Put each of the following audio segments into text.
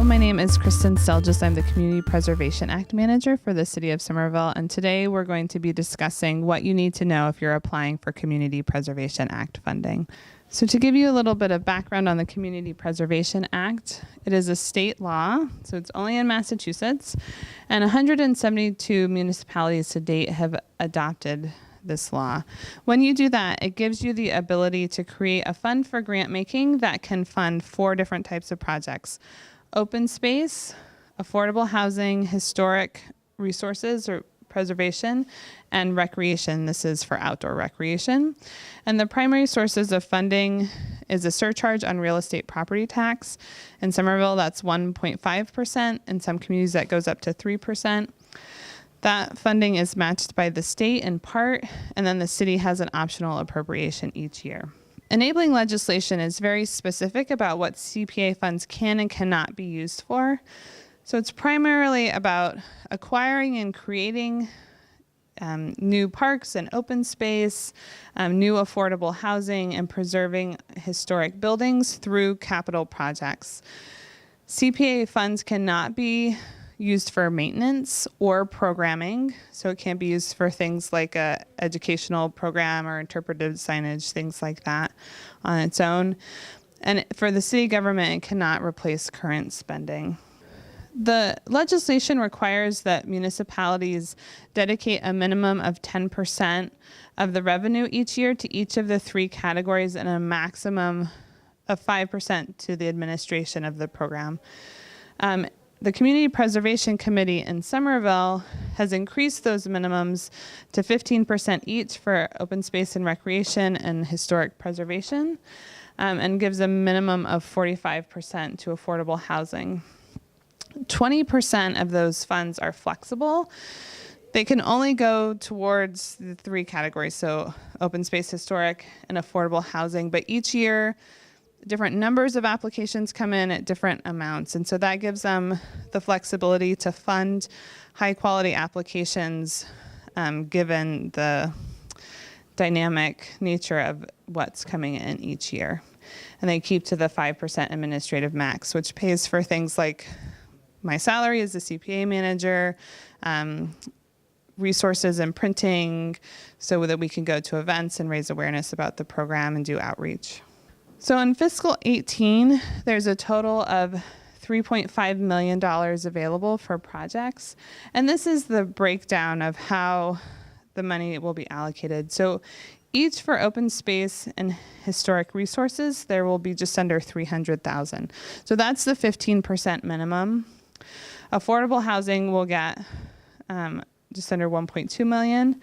Hello, my name is Kristen Stelgis. I'm the Community Preservation Act Manager for the City of Somerville, and today we're going to be discussing what you need to know if you're applying for Community Preservation Act funding. So to give you a little bit of background on the Community Preservation Act, it is a state law, so it's only in Massachusetts, and 172 municipalities to date have adopted this law. When you do that, it gives you the ability to create a fund for grant making that can fund 4 different types of projects: open space, affordable housing, historic resources or preservation, and recreation. This is for outdoor recreation. And the primary sources of funding is a surcharge on real estate property tax. In Somerville, that's 1.5%. In some communities, that goes up to 3%. That funding is matched by the state in part, and then the city has an optional appropriation each year. Enabling legislation is very specific about what CPA funds can and cannot be used for. So it's primarily about acquiring and creating new parks and open space, new affordable housing, and preserving historic buildings through capital projects. CPA funds cannot be used for maintenance or programming, so it can't be used for things like a educational program or interpretive signage, things like that on its own. And for the city government, it cannot replace current spending. The legislation requires that municipalities dedicate a minimum of 10% of the revenue each year to each of the 3 categories and a maximum of 5% to the administration of the program. The Community Preservation Committee in Somerville has increased those minimums to 15% each for open space and recreation and historic preservation, and gives a minimum of 45% to affordable housing. 20% of those funds are flexible. They can only go towards the 3 categories, so open space, historic, and affordable housing, but each year different numbers of applications come in at different amounts, and so that gives them the flexibility to fund high quality applications given the dynamic nature of what's coming in each year. And they keep to the 5% administrative max, which pays for things like my salary as a CPA manager, resources and printing, so that we can go to events and raise awareness about the program and do outreach. So in fiscal 18, there's a total of $3.5 million available for projects. And this is the breakdown of how the money will be allocated. So each for open space and historic resources, there will be just under $300,000. So that's the 15% minimum. Affordable housing will get just under $1.2 million.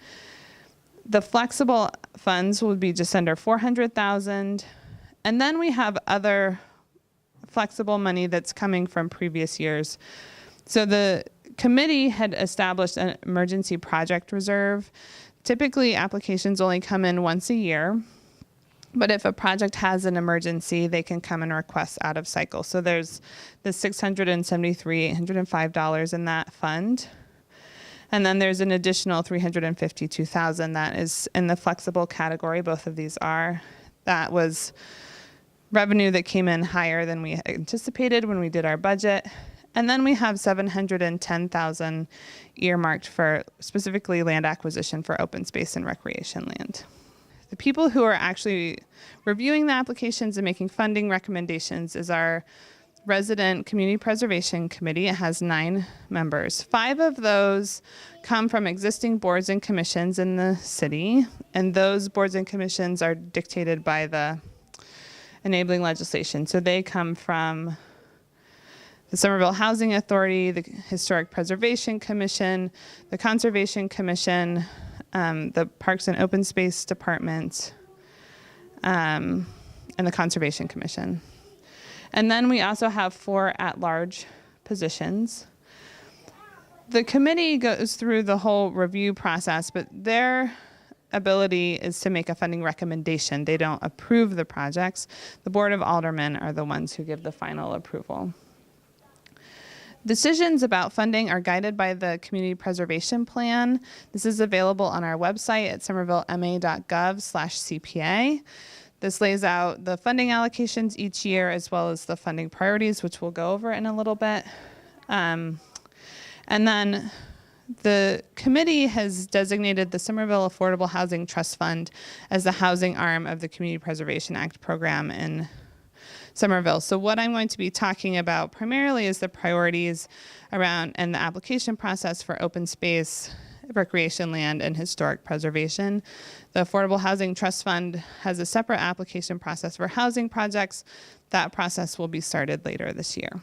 The flexible funds will be just under $400,000. And then we have other flexible money that's coming from previous years. So the committee had established an emergency project reserve. Typically, applications only come in once a year. But if a project has an emergency, they can come and request out of cycle. So there's the $673,805 in that fund. And then there's an additional $352,000 that is in the flexible category. Both of these are. That was revenue that came in higher than we anticipated when we did our budget. And then we have $710,000 earmarked for specifically land acquisition for open space and recreation land. The people who are actually reviewing the applications and making funding recommendations is our resident Community Preservation Committee. It has 9 members. 5 of those come from existing boards and commissions in the city, and those boards and commissions are dictated by the enabling legislation. So they come from the Somerville Housing Authority, the Historic Preservation Commission, the Conservation Commission, the Parks and Open Space Department, and the Conservation Commission. And then we also have 4 at-large positions. The committee goes through the whole review process, but their ability is to make a funding recommendation. They don't approve the projects. The Board of Aldermen are the ones who give the final approval. Decisions about funding are guided by the Community Preservation Plan. This is available on our website at somervillema.gov/CPA. This lays out the funding allocations each year as well as the funding priorities, which we'll go over in a little bit. And then the committee has designated the Somerville Affordable Housing Trust Fund as the housing arm of the Community Preservation Act program in Somerville. So what I'm going to be talking about primarily is the priorities around and the application process for open space, recreation land, and historic preservation. The Affordable Housing Trust Fund has a separate application process for housing projects. That process will be started later this year.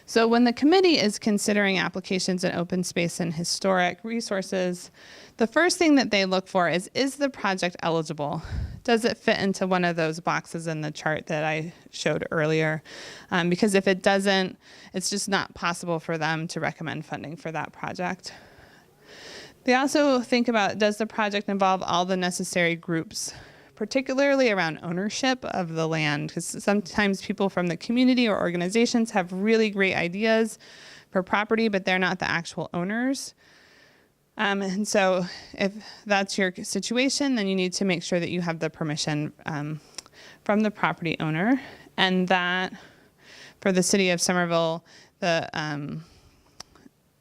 So when the committee is considering applications in open space and historic resources, the first thing that they look for is the project eligible? Does it fit into one of those boxes in the chart that I showed earlier? Because if it doesn't, it's just not possible for them to recommend funding for that project. They also think about, does the project involve all the necessary groups, particularly around ownership of the land? Because sometimes people from the community or organizations have really great ideas for property, but they're not the actual owners. And so if that's your situation, then you need to make sure that you have the permission from the property owner, and that for the city of Somerville,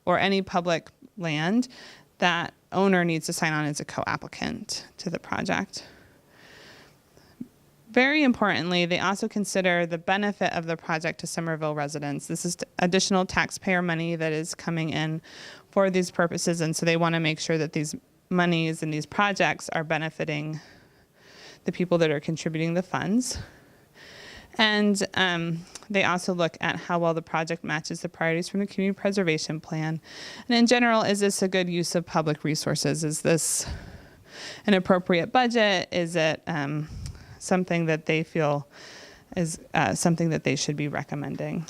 or any public land, that owner needs to sign on as a co-applicant to the project. Very importantly, they also consider the benefit of the project to Somerville residents. This is additional taxpayer money that is coming in for these purposes, and so they want to make sure that these monies and these projects are benefiting the people that are contributing the funds. And they also look at how well the project matches the priorities from the community preservation plan. And in general, is this a good use of public resources? Is this an appropriate budget? Is it something that they feel is something that they should be recommending?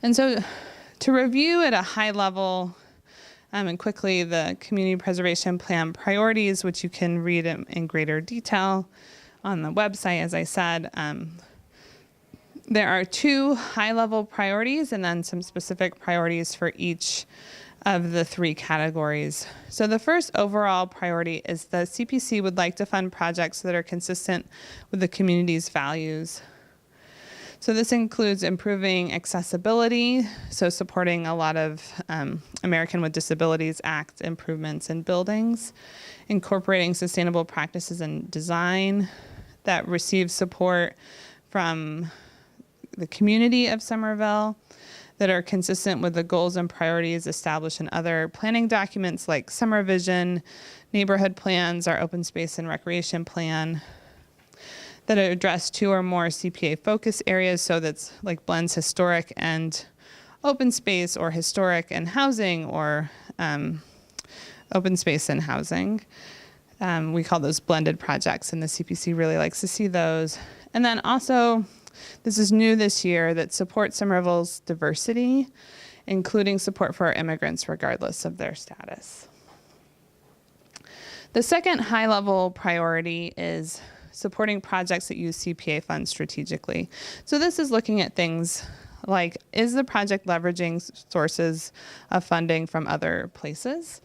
And so to review at a high level and quickly the community preservation plan priorities, which you can read in greater detail on the website, as I said, there are 2 high-level priorities and then some specific priorities for each of the 3 categories. So the first overall priority is the CPC would like to fund projects that are consistent with the community's values. So this includes improving accessibility, so supporting a lot of American with Disabilities Act improvements in buildings, incorporating sustainable practices in design that receive support from the community of Somerville, that are consistent with the goals and priorities established in other planning documents like Summer Vision, neighborhood plans, our open space and recreation plan, that address 2 or more CPA focus areas, so that's like blends historic and open space, or historic and housing, or open space and housing. We call those blended projects, and the CPC really likes to see those. And then also, this is new this year, that supports Somerville's diversity, including support for our immigrants regardless of their status. The second high-level priority is supporting projects that use CPA funds strategically. So this is looking at things like, is the project leveraging sources of funding from other places?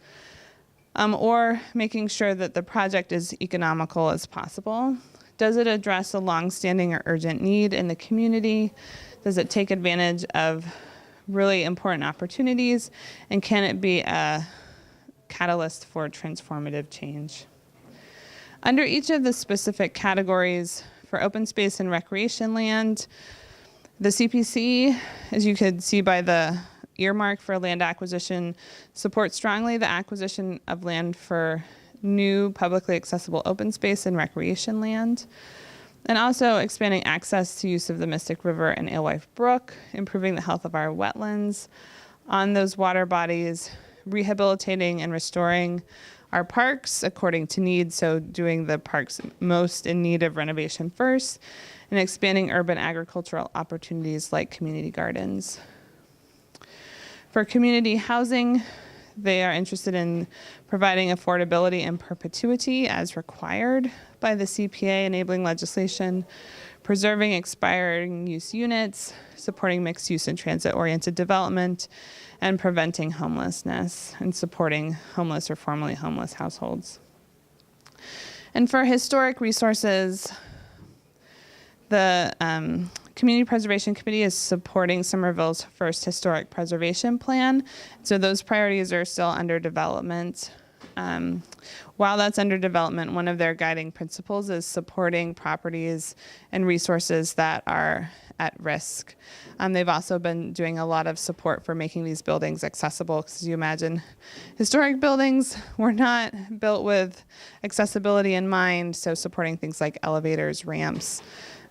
Or making sure that the project is economical as possible. Does it address a long-standing or urgent need in the community? Does it take advantage of really important opportunities? And can it be a catalyst for transformative change? Under each of the specific categories for open space and recreation land, the CPC, as you could see by the earmark for land acquisition, supports strongly the acquisition of land for new publicly accessible open space and recreation land, and also expanding access to use of the Mystic River and Alewife Brook, improving the health of our wetlands on those water bodies, rehabilitating and restoring our parks according to need, so doing the parks most in need of renovation first, and expanding urban agricultural opportunities like community gardens. For community housing, they are interested in providing affordability and perpetuity as required by the CPA enabling legislation, preserving expiring use units, supporting mixed use and transit-oriented development, and preventing homelessness and supporting homeless or formerly homeless households. And for historic resources, the Community Preservation Committee is supporting Somerville's first historic preservation plan. So those priorities are still under development. While that's under development, one of their guiding principles is supporting properties and resources that are at risk. They've also been doing a lot of support for making these buildings accessible, because you imagine historic buildings were not built with accessibility in mind, so supporting things like elevators, ramps,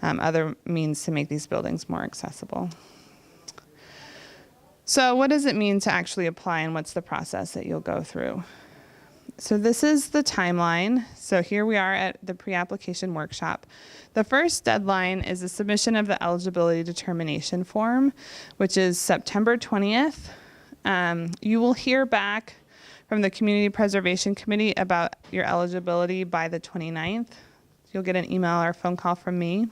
other means to make these buildings more accessible. So what does it mean to actually apply, and what's the process that you'll go through? So this is the timeline. So here we are at the pre-application workshop. The first deadline is the submission of the eligibility determination form, which is September 20th. You will hear back from the Community Preservation Committee about your eligibility by the 29th. You'll get an email or a phone call from me.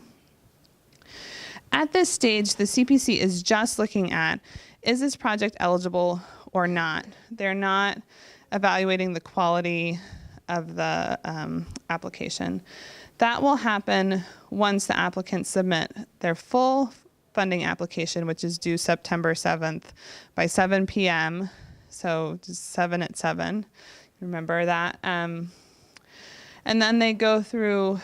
At this stage, the CPC is just looking at, is this project eligible or not? They're not evaluating the quality of the application. That will happen once the applicants submit their full funding application, which is due September 7th by 7 p.m. So just 7 at 7. Remember that. And then they go through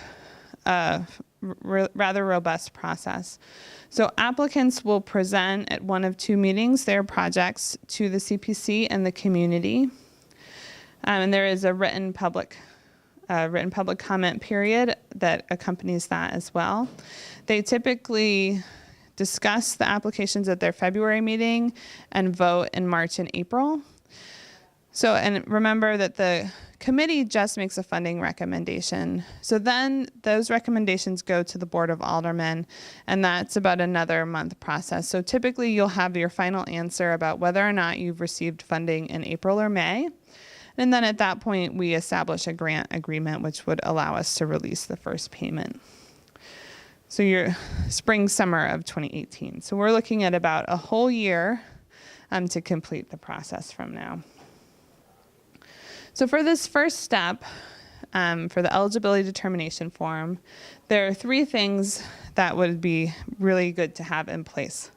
a rather robust process. So applicants will present at one of two meetings their projects to the CPC and the community. And there is a written public comment period that accompanies that as well. They typically discuss the applications at their February meeting and vote in March and April. So, and remember that the committee just makes a funding recommendation. So then those recommendations go to the Board of Aldermen, and that's about another month process. So typically you'll have your final answer about whether or not you've received funding in April or May. And then at that point, we establish a grant agreement, which would allow us to release the first payment. So your spring, summer of 2018. So we're looking at about a whole year to complete the process from now. So for this first step, for the eligibility determination form, there are three things that would be really good to have in place.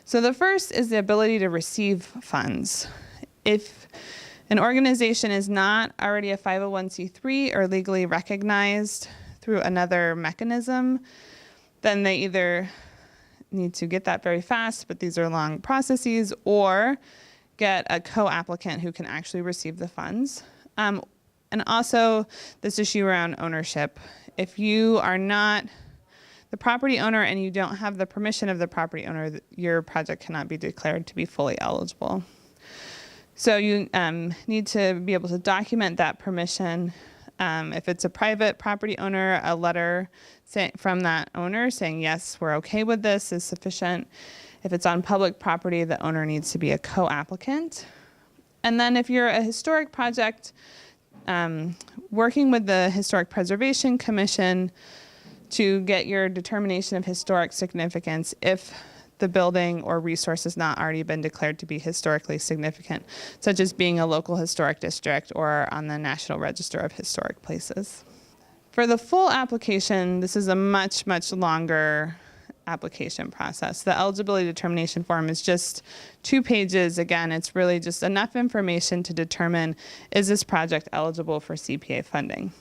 So the first is the ability to receive funds. If an organization is not already a 501c3 or legally recognized through another mechanism, then they either need to get that very fast, but these are long processes, or get a co-applicant who can actually receive the funds. And also this issue around ownership. If you are not the property owner and you don't have the permission of the property owner, your project cannot be declared to be fully eligible. So you need to be able to document that permission. If it's a private property owner, a letter from that owner saying, yes, we're okay with this is sufficient. If it's on public property, the owner needs to be a co-applicant. And then if you're a historic project, working with the Historic Preservation Commission to get your determination of historic significance if the building or resource has not already been declared to be historically significant, such as being a local historic district or on the National Register of Historic Places. For the full application, this is a much, much longer application process. The eligibility determination form is just 2 pages. Again, it's really just enough information to determine, is this project eligible for CPA funding?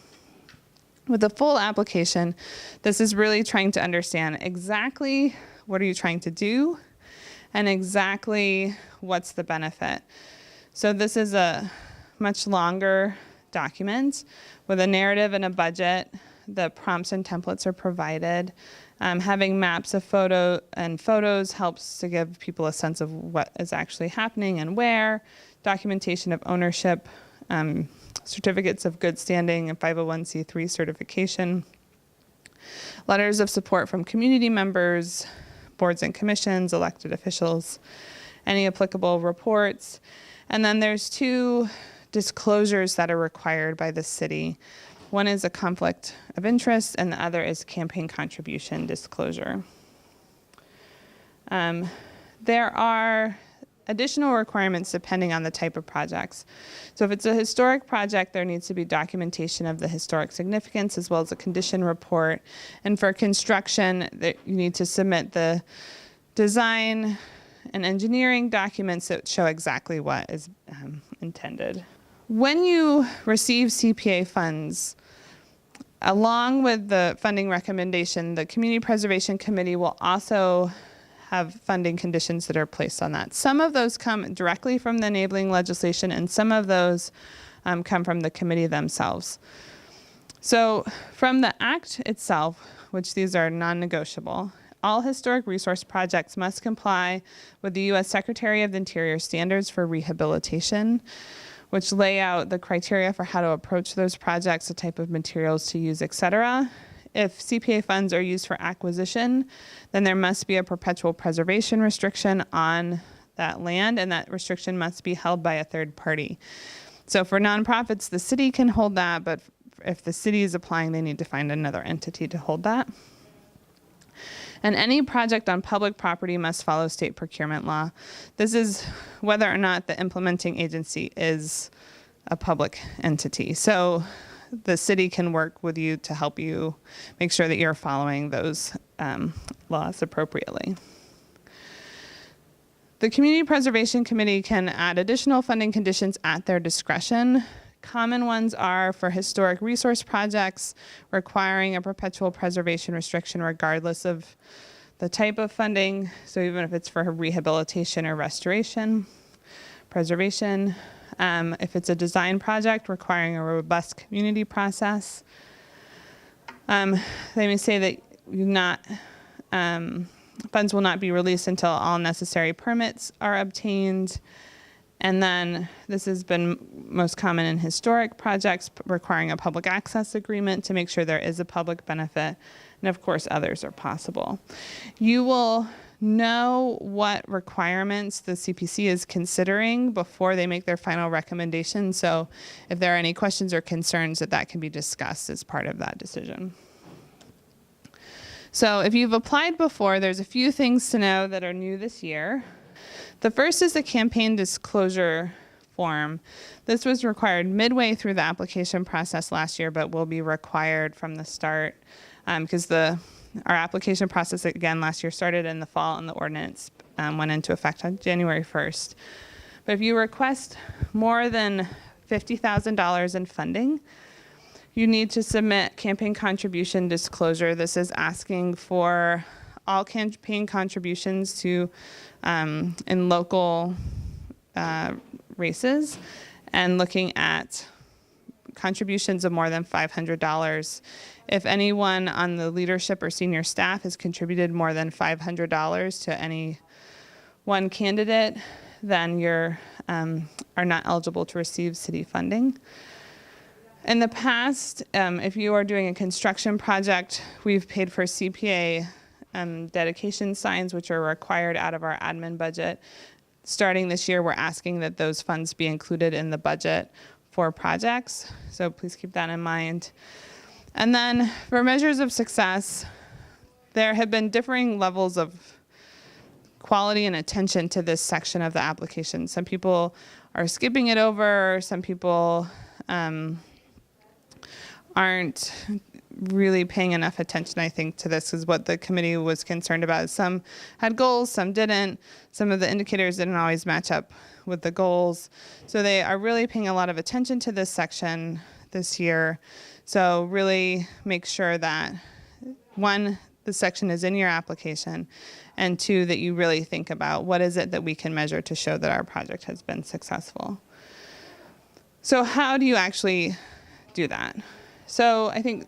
With the full application, this is really trying to understand exactly what are you trying to do and exactly what's the benefit. So this is a much longer document with a narrative and a budget. The prompts and templates are provided. Having maps of photos helps to give people a sense of what is actually happening and where. Documentation of ownership, certificates of good standing and 501c3 certification. Letters of support from community members, boards and commissions, elected officials, any applicable reports. And then there's 2 disclosures that are required by the city. One is a conflict of interest and the other is campaign contribution disclosure. There are additional requirements depending on the type of projects. So if it's a historic project, there needs to be documentation of the historic significance as well as a condition report. And for construction, you need to submit the design and engineering documents that show exactly what is intended. When you receive CPA funds, along with the funding recommendation, the Community Preservation Committee will also have funding conditions that are placed on that. Some of those come directly from the enabling legislation, and some of those come from the committee themselves. So from the act itself, which these are non-negotiable, all historic resource projects must comply with the U.S. Secretary of the Interior standards for rehabilitation, which lay out the criteria for how to approach those projects, the type of materials to use, et cetera. If CPA funds are used for acquisition, then there must be a perpetual preservation restriction on that land, and that restriction must be held by a third party. So for nonprofits, the city can hold that, but if the city is applying, they need to find another entity to hold that. And any project on public property must follow state procurement law. This is whether or not the implementing agency is a public entity. So the city can work with you to help you make sure that you're following those laws appropriately. The Community Preservation Committee can add additional funding conditions at their discretion. Common ones are for historic resource projects requiring a perpetual preservation restriction regardless of the type of funding. So even if it's for rehabilitation or restoration, preservation. If it's a design project requiring a robust community process, they may say that funds will not be released until all necessary permits are obtained. And then this has been most common in historic projects requiring a public access agreement to make sure there is a public benefit. And of course, others are possible. You will know what requirements the CPC is considering before they make their final recommendation. So if there are any questions or concerns, that can be discussed as part of that decision. So if you've applied before, there's a few things to know that are new this year. The first is the campaign disclosure form. This was required midway through the application process last year, but will be required from the start because our application process, again, last year started in the fall and the ordinance went into effect on January 1st. But if you request more than $50,000 in funding, you need to submit campaign contribution disclosure. This is asking for all campaign contributions to in local races and looking at contributions of more than $500. If anyone on the leadership or senior staff has contributed more than $500 to any one candidate, then you are not eligible to receive city funding. In the past, if you are doing a construction project, we've paid for CPA dedication signs, which are required out of our admin budget. Starting this year, we're asking that those funds be included in the budget for projects. So please keep that in mind. And then for measures of success, there have been differing levels of quality and attention to this section of the application. Some people are skipping it over. Some people aren't really paying enough attention, I think, to this is what the committee was concerned about. Some had goals, some didn't. Some of the indicators didn't always match up with the goals. So they are really paying a lot of attention to this section this year. So really make sure that, one, the section is in your application, and two, that you really think about what is it that we can measure to show that our project has been successful. So how do you actually do that? So I think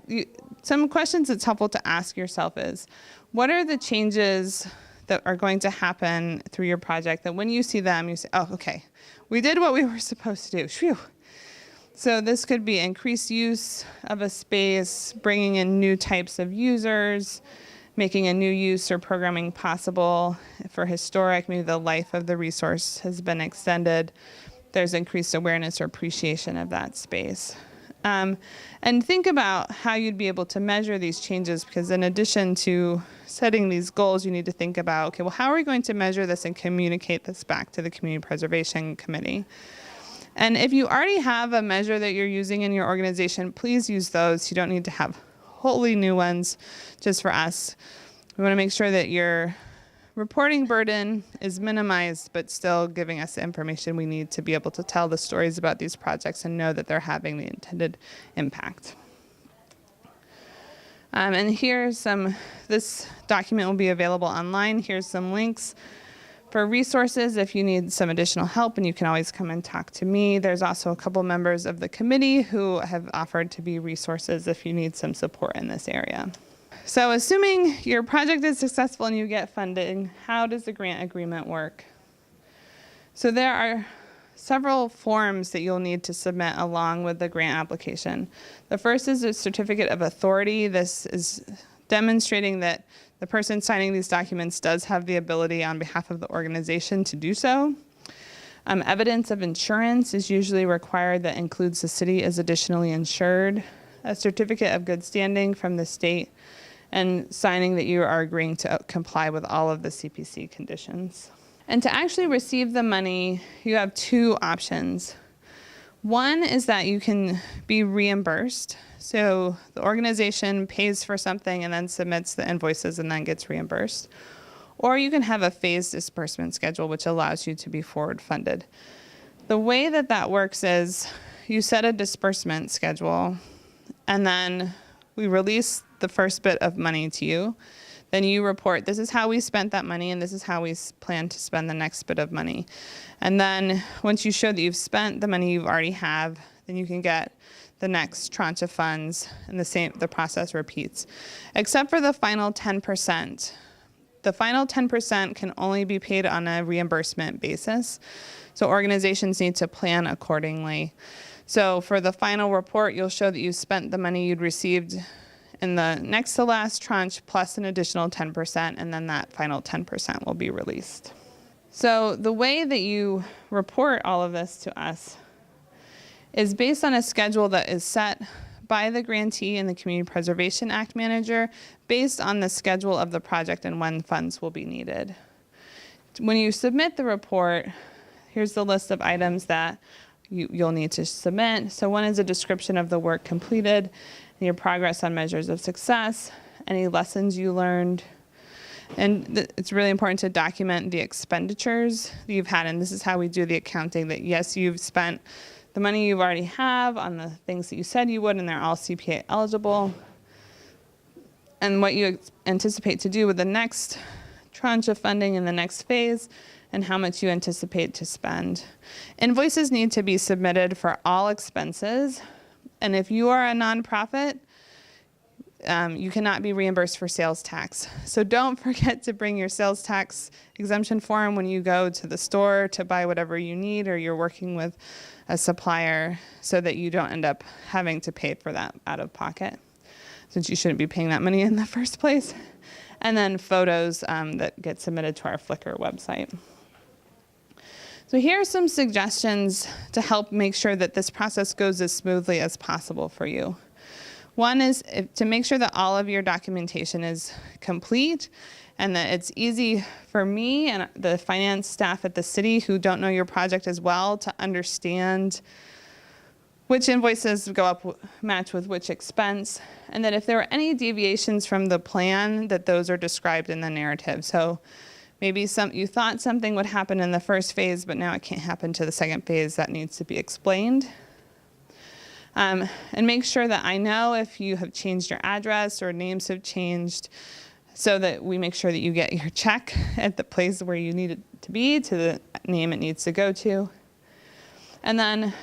some questions it's helpful to ask yourself is, what are the changes that are going to happen through your project that when you see them, you say, oh, okay, we did what we were supposed to do. Phew. So this could be increased use of a space, bringing in new types of users, making a new use or programming possible. For historic, maybe the life of the resource has been extended. There's increased awareness or appreciation of that space. And think about how you'd be able to measure these changes, because in addition to setting these goals, you need to think about, okay, well, how are we going to measure this and communicate this back to the Community Preservation Committee? And if you already have a measure that you're using in your organization, please use those. You don't need to have wholly new ones just for us. We want to make sure that your reporting burden is minimized, but still giving us the information we need to be able to tell the stories about these projects and know that they're having the intended impact. And this document will be available online. Here's some links for resources if you need some additional help, and you can always come and talk to me. There's also a couple members of the committee who have offered to be resources if you need some support in this area. So assuming your project is successful and you get funding, how does the grant agreement work? So there are several forms that you'll need to submit along with the grant application. The first is a certificate of authority. This is demonstrating that the person signing these documents does have the ability on behalf of the organization to do so. Evidence of insurance is usually required that includes the city as additionally insured. A certificate of good standing from the state, and signing that you are agreeing to comply with all of the CPC conditions. And to actually receive the money, you have two options. One is that you can be reimbursed. So the organization pays for something and then submits the invoices and then gets reimbursed. Or you can have a phased disbursement schedule, which allows you to be forward funded. The way that that works is you set a disbursement schedule, and then we release the first bit of money to you. Then you report, this is how we spent that money, and this is how we plan to spend the next bit of money. And then once you show that you've spent the money you already have, then you can get the next tranche of funds, and the process repeats. Except for the final 10%. The final 10% can only be paid on a reimbursement basis. So organizations need to plan accordingly. So for the final report, you'll show that you spent the money you'd received in the next to last tranche plus an additional 10%, and then that final 10% will be released. So the way that you report all of this to us is based on a schedule that is set by the grantee and the Community Preservation Act manager based on the schedule of the project and when funds will be needed. When you submit the report, here's the list of items that you'll need to submit. So one is a description of the work completed, and your progress on measures of success, any lessons you learned. And it's really important to document the expenditures that you've had, and this is how we do the accounting, that yes, you've spent the money you already have on the things that you said you would, and they're all CPA eligible. And what you anticipate to do with the next tranche of funding in the next phase, and how much you anticipate to spend. Invoices need to be submitted for all expenses, and if you are a nonprofit, you cannot be reimbursed for sales tax. So don't forget to bring your sales tax exemption form when you go to the store to buy whatever you need, or you're working with a supplier, so that you don't end up having to pay for that out of pocket, since you shouldn't be paying that money in the first place. And then photos that get submitted to our Flickr website. So here are some suggestions to help make sure that this process goes as smoothly as possible for you. One is to make sure that all of your documentation is complete, and that it's easy for me and the finance staff at the city who don't know your project as well to understand which invoices go up, match with which expense, and that if there are any deviations from the plan, that those are described in the narrative. So maybe you thought something would happen in the first phase, but now it can't happen to the second phase. That needs to be explained. And make sure that I know if you have changed your address or names have changed, so that we make sure that you get your check at the place where you need it to be, to the name it needs to go to. And then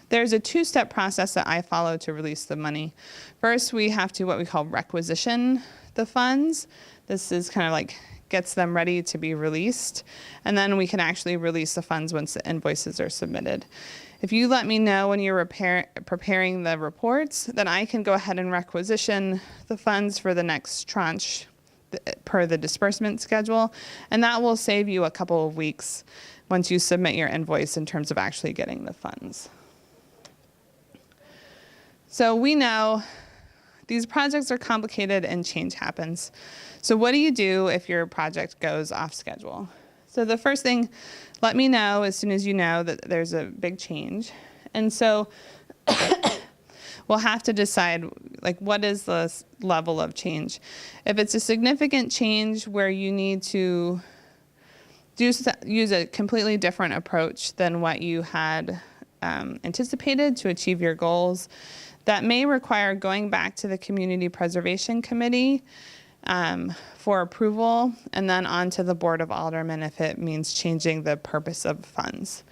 there's a two-step process that I follow to release the money. First, we have to what we call requisition the funds. This is kind of like gets them ready to be released. And then we can actually release the funds once the invoices are submitted. If you let me know when you're preparing the reports, then I can go ahead and requisition the funds for the next tranche per the disbursement schedule. And that will save you a couple of weeks once you submit your invoice in terms of actually getting the funds. So we know these projects are complicated and change happens. So what do you do if your project goes off schedule? So the first thing, let me know as soon as you know that there's a big change. And so we'll have to decide, like, what is the level of change? If it's a significant change where you need to use a completely different approach than what you had anticipated to achieve your goals, that may require going back to the Community Preservation Committee for approval, and then on to the Board of Aldermen if it means changing the purpose of funds.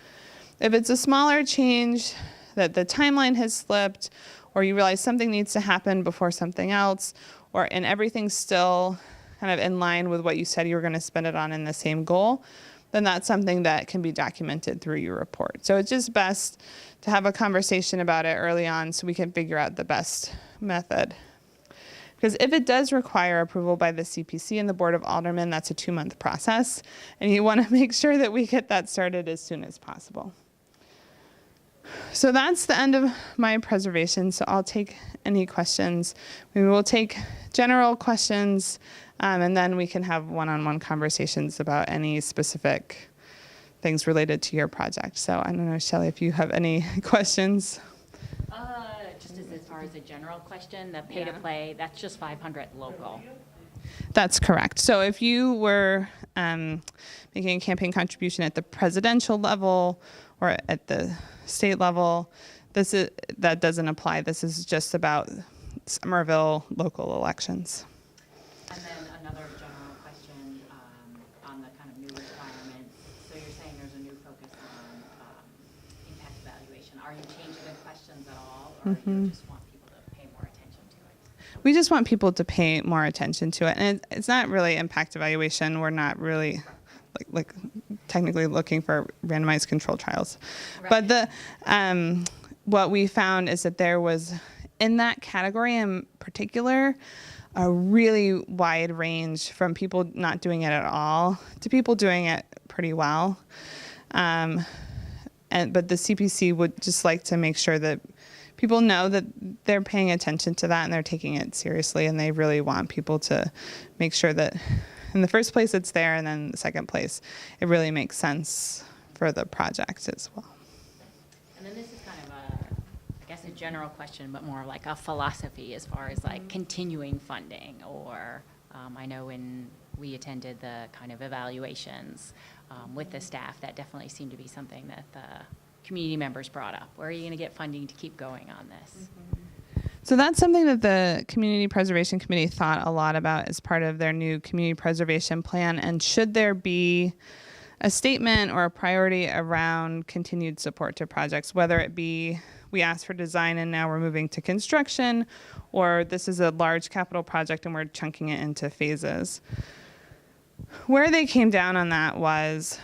If it's a smaller change, that the timeline has slipped, or you realize something needs to happen before something else, and everything's still kind of in line with what you said you were going to spend it on in the same goal, then that's something that can be documented through your report. So it's just best to have a conversation about it early on so we can figure out the best method. Because if it does require approval by the CPC and the Board of Aldermen, that's a 2-month process, and you want to make sure that we get that started as soon as possible. So that's the end of my preservation, so I'll take any questions. We will take general questions, and then we can have one-on-one conversations about any specific things related to your project. So I don't know, Shelley, if you have any questions. Just as far as a general question, the pay-to-play, that's just 500 local. That's correct. So if you were making a campaign contribution at the presidential level or at the state level, that doesn't apply. This is just about Somerville local elections. And then another general question on the kind of new requirements. So you're saying there's a new focus on impact evaluation. Are you changing the questions at all, or you just want people to pay more attention to it? We just want people to pay more attention to it. And it's not really impact evaluation. We're not really like technically looking for randomized control trials. Right. But what we found is that there was, in that category in particular, a really wide range from people not doing it at all to people doing it pretty well. But the CPC would just like to make sure that people know that they're paying attention to that and they're taking it seriously, and they really want people to make sure that in the first place it's there, and then the second place it really makes sense for the project as well. And then this is kind of a general question, but more like a philosophy as far as like continuing funding, or I know when we attended the kind of evaluations with the staff, that definitely seemed to be something that the community members brought up. Where are you going to get funding to keep going on this? So that's something that the Community Preservation Committee thought a lot about as part of their new community preservation plan. And should there be a statement or a priority around continued support to projects, whether it be we asked for design and now we're moving to construction, or this is a large capital project and we're chunking it into phases. Where they came down on that was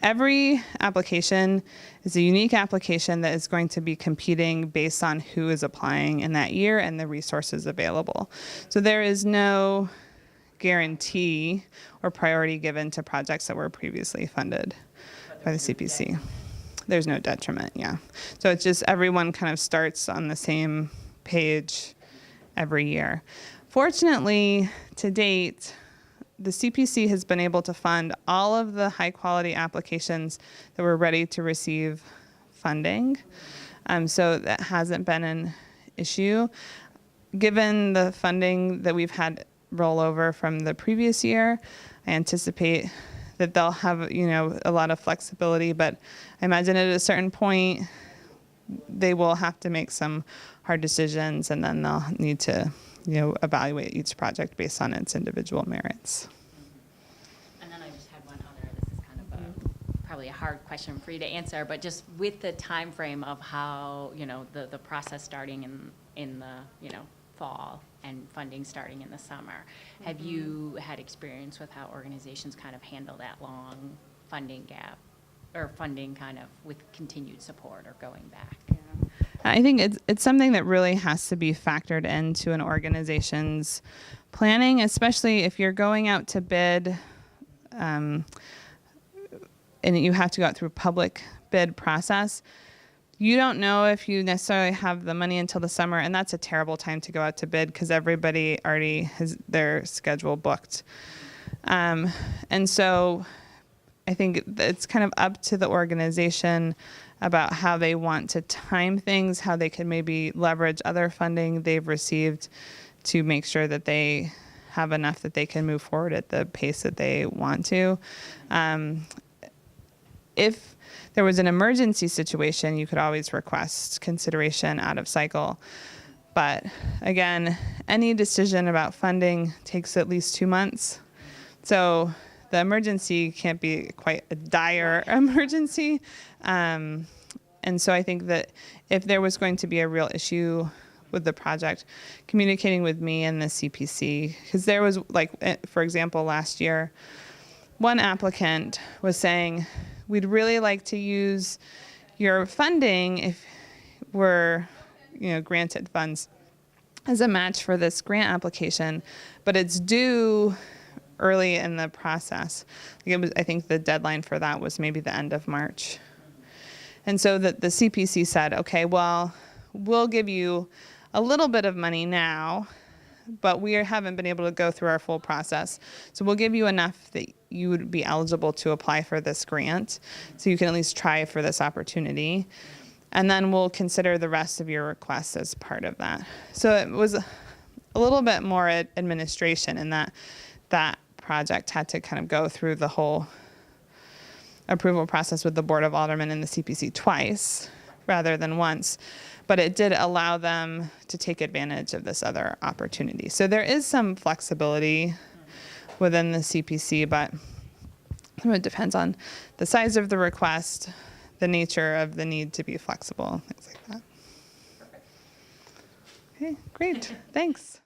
every application is a unique application that is going to be competing based on who is applying in that year and the resources available. So there is no guarantee or priority given to projects that were previously funded by the CPC. There's no detriment, yeah. So it's just everyone kind of starts on the same page every year. Fortunately, to date, the CPC has been able to fund all of the high quality applications that were ready to receive funding. So that hasn't been an issue. Given the funding that we've had roll over from the previous year, I anticipate that they'll have, a lot of flexibility, but I imagine at a certain point they will have to make some hard decisions, and then they'll need to evaluate each project based on its individual merits. And then I just had one other, this is kind of probably a hard question for you to answer, but just with the time frame of how, the process starting in the, fall and funding starting in the summer, have you had experience with how organizations kind of handle that long funding gap, or funding kind of with continued support or going back? Yeah. I think it's something that really has to be factored into an organization's planning, especially if you're going out to bid and you have to go out through a public bid process. you don't know if you necessarily have the money until the summer, and that's a terrible time to go out to bid because everybody already has their schedule booked. And so I think it's kind of up to the organization about how they want to time things, how they can maybe leverage other funding they've received to make sure that they have enough that they can move forward at the pace that they want to. If there was an emergency situation, you could always request consideration out of cycle. But again, any decision about funding takes at least 2 months. So the emergency can't be quite a dire emergency. And so I think that if there was going to be a real issue with the project, communicating with me and the CPC, because there was, like, for example, last year, one applicant was saying, we'd really like to use your funding if we're, granted funds as a match for this grant application, but it's due early in the process. I think the deadline for that was maybe the end of March. And so the CPC said, okay, well, we'll give you a little bit of money now, but we haven't been able to go through our full process. So we'll give you enough that you would be eligible to apply for this grant, so you can at least try for this opportunity. And then we'll consider the rest of your requests as part of that. So it was a little bit more administration in that project had to kind of go through the whole approval process with the Board of Aldermen and the CPC twice rather than once. But it did allow them to take advantage of this other opportunity. So there is some flexibility within the CPC, but it depends on the size of the request, the nature of the need to be flexible, things like that. Perfect. Okay, great. Thanks.